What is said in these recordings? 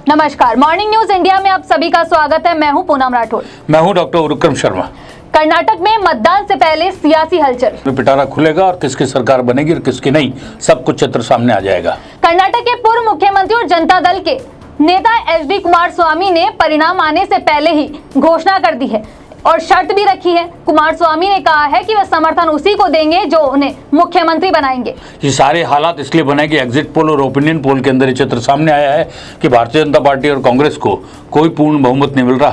नमस्कार, morning news India में आप सभी का स्वागत है। मैं हूं पूनम राठौर। मैं हूं डॉक्टर उरुक्रम शर्मा। कर्नाटक में मतदान से पहले सियासी हलचल। पिटारा खुलेगा और किसकी सरकार बनेगी और किसकी नहीं, सब कुछ चित्र सामने आ जाएगा। कर्नाटक के पूर्व मुख्यमंत्री और जनता दल के नेता एचडी कुमारस्वामी ने परिणाम आने से पहले ही घोषणा कर दी है और शर्त भी रखी है। कुमारस्वामी ने कहा है कि वे समर्थन उसी को देंगे जो उन्हें मुख्यमंत्री बनाएंगे। ये सारे हालात इसलिए बने कि एग्जिट पोल और ओपिनियन पोल के अंदर ये चित्र सामने आया है कि भारतीय जनता पार्टी और कांग्रेस को कोई पूर्ण बहुमत नहीं मिल रहा।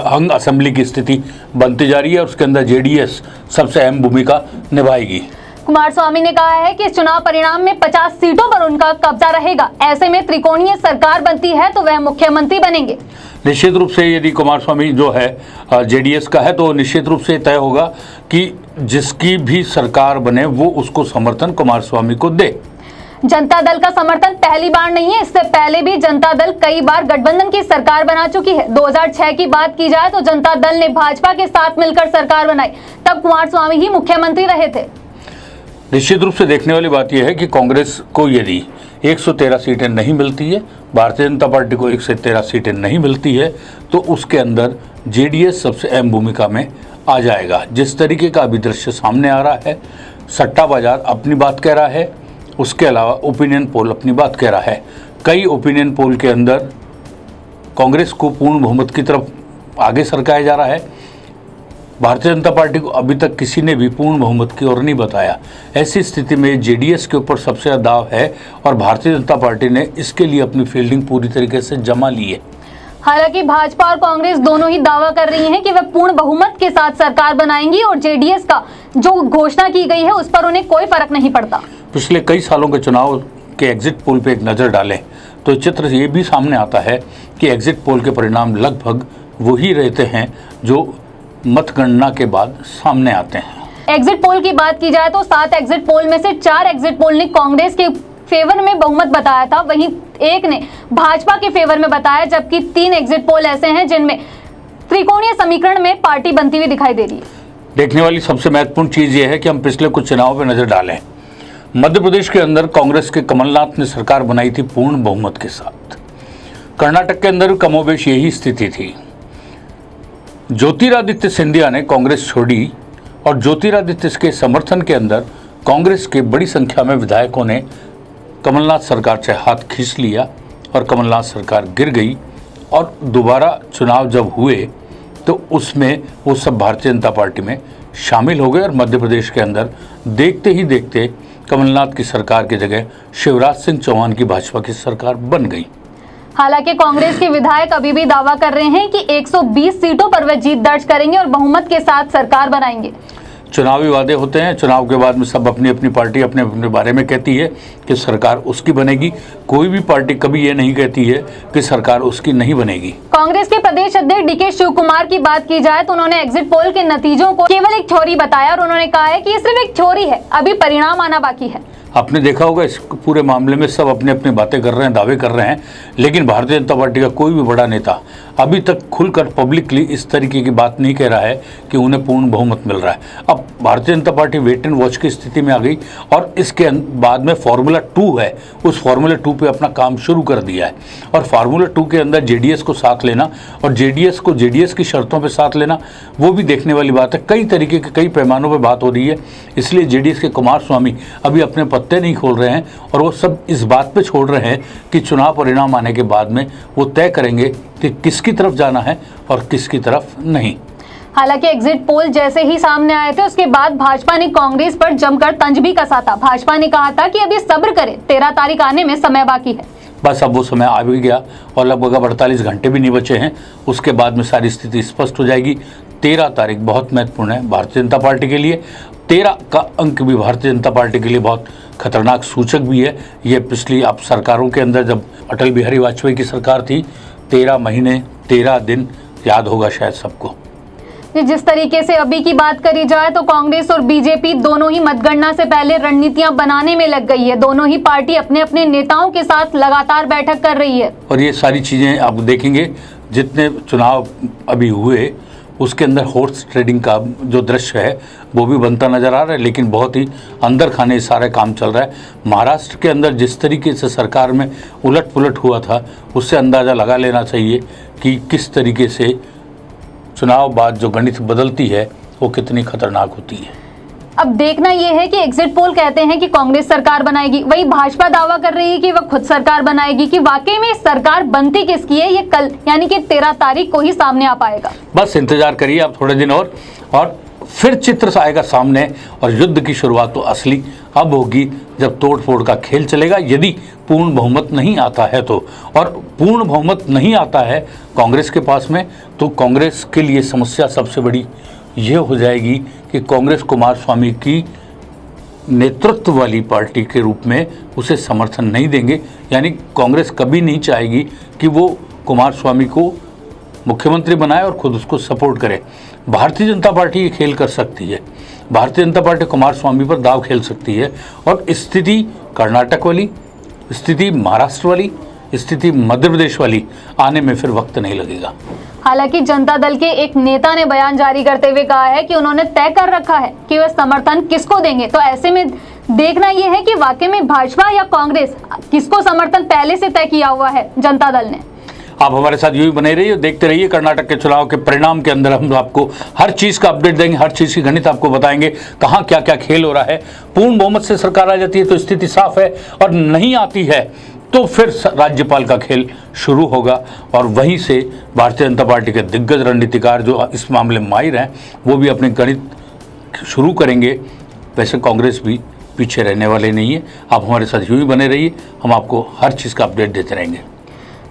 हंग असेंबली की स्थिति बनती जा रही है और उसके अंदर जेडीएस सबसे अहम भूमिका निभाएगी। कुमारस्वामी ने कहा है कि इस चुनाव परिणाम में 50 सीटों पर उनका कब्जा रहेगा। ऐसे में त्रिकोणीय सरकार बनती है तो वह मुख्यमंत्री बनेंगे। निश्चित रूप से यदि कुमारस्वामी जो है जेडीएस का है तो निश्चित रूप से तय होगा कि जिसकी भी सरकार बने वो उसको समर्थन कुमारस्वामी को दे। जनता दल का समर्थन पहली बार नहीं है। इससे पहले भी जनता दल कई बार गठबंधन की सरकार बना चुकी है। 2006 की बात की जाए तो जनता दल ने भाजपा के साथ मिलकर सरकार बनाई, तब कुमारस्वामी ही मुख्यमंत्री रहे थे। निश्चित रूप से देखने वाली बात यह है कि कांग्रेस को यदि 113 सीटें नहीं मिलती है, भारतीय जनता पार्टी को 113 सीटें नहीं मिलती है, तो उसके अंदर जेडीएस सबसे अहम भूमिका में आ जाएगा। जिस तरीके का अभी दृश्य सामने आ रहा है, सट्टा बाजार अपनी बात कह रहा है, उसके अलावा ओपिनियन पोल अपनी बात कह रहा है। कई ओपिनियन पोल के अंदर कांग्रेस को पूर्ण बहुमत की तरफ आगे सरकाया जा रहा है। भारतीय जनता पार्टी को अभी तक किसी ने भी पूर्ण बहुमत की ओर नहीं बताया। ऐसी स्थिति में जेडीएस के ऊपर सबसे ज़्यादा दाव है और भारतीय जनता पार्टी ने इसके लिए अपनी फील्डिंग पूरी तरीके से जमा ली है। हालांकि भाजपा और कांग्रेस दोनों ही दावा कर रही हैं कि वे पूर्ण बहुमत के साथ सरकार बनाएंगी और जेडीएस का जो घोषणा की गई है उस पर उन्हें कोई फर्क नहीं पड़ता। पिछले कई सालों के चुनाव के एग्जिट पोल पे एक नज़र डालें तो चित्र ये भी सामने आता है कि एग्जिट पोल के परिणाम लगभग वही रहते हैं जो मतगणना के बाद सामने आते हैं। एग्जिट पोल की बात की जाए तो 7 एग्जिट पोल में से 4 एग्जिट पोल ने कांग्रेस के फेवर में बहुमत बताया था, वहीं एक ने भाजपा के फेवर में बताया, जबकि 3 एग्जिट पोल ऐसे हैं जिनमें त्रिकोणीय समीकरण में पार्टी बनती हुई दिखाई दे रही है। देखने वाली सबसे महत्वपूर्ण चीज ये है कि हम पिछले कुछ चुनाव पर नजर डालें। मध्य प्रदेश के अंदर कांग्रेस के कमलनाथ ने सरकार बनाई थी पूर्ण बहुमत के साथ। कर्नाटक के अंदर कमोबेश यही स्थिति थी। ज्योतिरादित्य सिंधिया ने कांग्रेस छोड़ी और ज्योतिरादित्य के समर्थन के अंदर कांग्रेस के बड़ी संख्या में विधायकों ने कमलनाथ सरकार से हाथ खींच लिया और कमलनाथ सरकार गिर गई। और दोबारा चुनाव जब हुए तो उसमें वो सब भारतीय जनता पार्टी में शामिल हो गए और मध्य प्रदेश के अंदर देखते ही देखते कमलनाथ की सरकार की जगह शिवराज सिंह चौहान की भाजपा की सरकार बन गई। हालांकि कांग्रेस के विधायक अभी भी दावा कर रहे हैं कि 120 सीटों पर वे जीत दर्ज करेंगे और बहुमत के साथ सरकार बनाएंगे। चुनावी वादे होते हैं, चुनाव के बाद में सब अपनी अपनी पार्टी अपने अपने बारे में कहती है कि सरकार उसकी बनेगी। कोई भी पार्टी कभी ये नहीं कहती है कि सरकार उसकी नहीं बनेगी। कांग्रेस के प्रदेश अध्यक्ष डीके शिव कुमार की बात की जाए तो उन्होंने एग्जिट पोल के नतीजों को केवल एक थ्योरी बताया और उन्होंने कहा है कि ये सिर्फ एक थ्योरी है, अभी परिणाम आना बाकी है। आपने देखा होगा इस पूरे मामले में सब अपने अपनी बातें कर रहे हैं, दावे कर रहे हैं, लेकिन भारतीय जनता पार्टी का कोई भी बड़ा नेता अभी तक खुलकर पब्लिकली इस तरीके की बात नहीं कह रहा है कि उन्हें पूर्ण बहुमत मिल रहा है। अब Bharatiya Janata party wait and watch की स्थिति में आ गई और इसके बाद में फार्मूला 2 है, उस फार्मूला 2 पे अपना काम शुरू कर दिया है। और फार्मूला 2 के अंदर जेडीएस को साथ लेना और जेडीएस को जेडीएस की शर्तों पर साथ लेना, वो भी देखने वाली बात है। कई तरीके के कई पैमानों पर बात हो रही है, इसलिए जेडीएस के कुमारस्वामी अभी अपने पत्ते नहीं खोल रहे हैं और वो सब इस बात पे छोड़ रहे हैं कि चुनाव परिणाम आने के बाद में वो तय करेंगे कि किसकी तरफ जाना है और किसकी तरफ नहीं। हालांकि एग्जिट पोल जैसे ही सामने आए थे उसके बाद भाजपा ने कांग्रेस पर जमकर तंज भी कसा था। भाजपा ने कहा था कि अभी सब्र करें, 13 तारीख आने में समय बाकी है। बस अब वो समय आ भी गया और लगभग 48 घंटे भी नहीं बचे हैं, उसके बाद में सारी स्थिति स्पष्ट हो जाएगी। 13 तारीख बहुत महत्वपूर्ण है भारतीय जनता पार्टी के लिए। 13 का अंक भी भारतीय जनता पार्टी के लिए बहुत खतरनाक सूचक भी है। ये पिछली आप सरकारों के अंदर जब अटल बिहारी वाजपेयी की सरकार थी, 13 महीने 13 दिन याद होगा शायद सबको। जिस तरीके से अभी की बात करी जाए तो कांग्रेस और बीजेपी दोनों ही मतगणना से पहले रणनीतियां बनाने में लग गई है। दोनों ही पार्टी अपने अपने नेताओं के साथ लगातार बैठक कर रही है। और ये सारी चीज़ें आप देखेंगे, जितने चुनाव अभी हुए उसके अंदर हॉर्स ट्रेडिंग का जो दृश्य है वो भी बनता नज़र आ रहा है, लेकिन बहुत ही अंदर खाने सारे काम चल रहा है। महाराष्ट्र के अंदर जिस तरीके से सरकार में उलट पुलट हुआ था, उससे अंदाज़ा लगा लेना चाहिए कि किस तरीके से चुनाव बाद जो गणित बदलती है वो कितनी खतरनाक होती है। अब देखना यह है कि एग्जिट पोल कहते हैं कि कांग्रेस सरकार बनाएगी, वही भाजपा दावा कर रही है कि वह खुद सरकार बनाएगी। कि वाकई में सरकार बनती किसकी है, ये कल यानी कि 13 तारीख को ही सामने आ पाएगा। बस इंतजार करिए आप थोड़े दिन और फिर चित्र आएगा सामने, और युद्ध की शुरुआत तो असली अब होगी जब तोड़ फोड़ का खेल चलेगा। यदि पूर्ण बहुमत नहीं आता है तो, और पूर्ण बहुमत नहीं आता है कांग्रेस के पास में, तो कांग्रेस के लिए समस्या सबसे बड़ी यह हो जाएगी कि कांग्रेस कुमारस्वामी की नेतृत्व वाली पार्टी के रूप में उसे समर्थन नहीं देंगे। यानी कांग्रेस कभी नहीं चाहेगी कि वो कुमारस्वामी को मुख्यमंत्री बनाए और खुद उसको सपोर्ट करे। भारतीय जनता पार्टी ये खेल कर सकती है, भारतीय जनता पार्टी कुमारस्वामी पर दाव खेल सकती है, और स्थिति कर्नाटक वाली, स्थिति महाराष्ट्र वाली, स्थिति मध्य प्रदेश वाली आने में फिर वक्त नहीं लगेगा। हालांकि जनता दल के एक नेता ने बयान जारी करते हुए कहा है कि उन्होंने तय कर रखा है कि वे समर्थन किसको देंगे। तो ऐसे में देखना यह है कि वाकई में भाजपा या कांग्रेस किसको समर्थन पहले से तय किया हुआ है जनता दल ने। आप हमारे साथ यूं ही बने रहिए, देखते रहिए। कर्नाटक के चुनाव के परिणाम के अंदर हम आपको हर चीज़ का अपडेट देंगे, हर चीज़ की गणित आपको बताएंगे, कहाँ क्या क्या खेल हो रहा है। पूर्ण बहुमत से सरकार आ जाती है तो स्थिति साफ है, और नहीं आती है तो फिर राज्यपाल का खेल शुरू होगा। और वहीं से भारतीय जनता पार्टी के दिग्गज रणनीतिकार जो इस मामले में माहिर हैं, वो भी अपने गणित शुरू करेंगे। वैसे कांग्रेस भी पीछे रहने वाले नहीं है। आप हमारे साथ यूं ही बने रहिए, हम आपको हर चीज़ का अपडेट देते रहेंगे।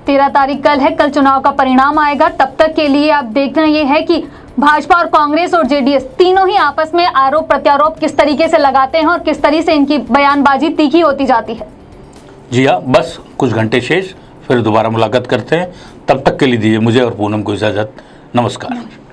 13 तारीख कल है, कल चुनाव का परिणाम आएगा। तब तक के लिए आप देखना ये है कि भाजपा और कांग्रेस और जेडीएस तीनों ही आपस में आरोप प्रत्यारोप किस तरीके से लगाते हैं और किस तरीके से इनकी बयानबाजी तीखी होती जाती है। जी हाँ, बस कुछ घंटे शेष, फिर दोबारा मुलाकात करते हैं। तब तक के लिए दीजिए मुझे और पूनम को इजाज़त। नमस्कार।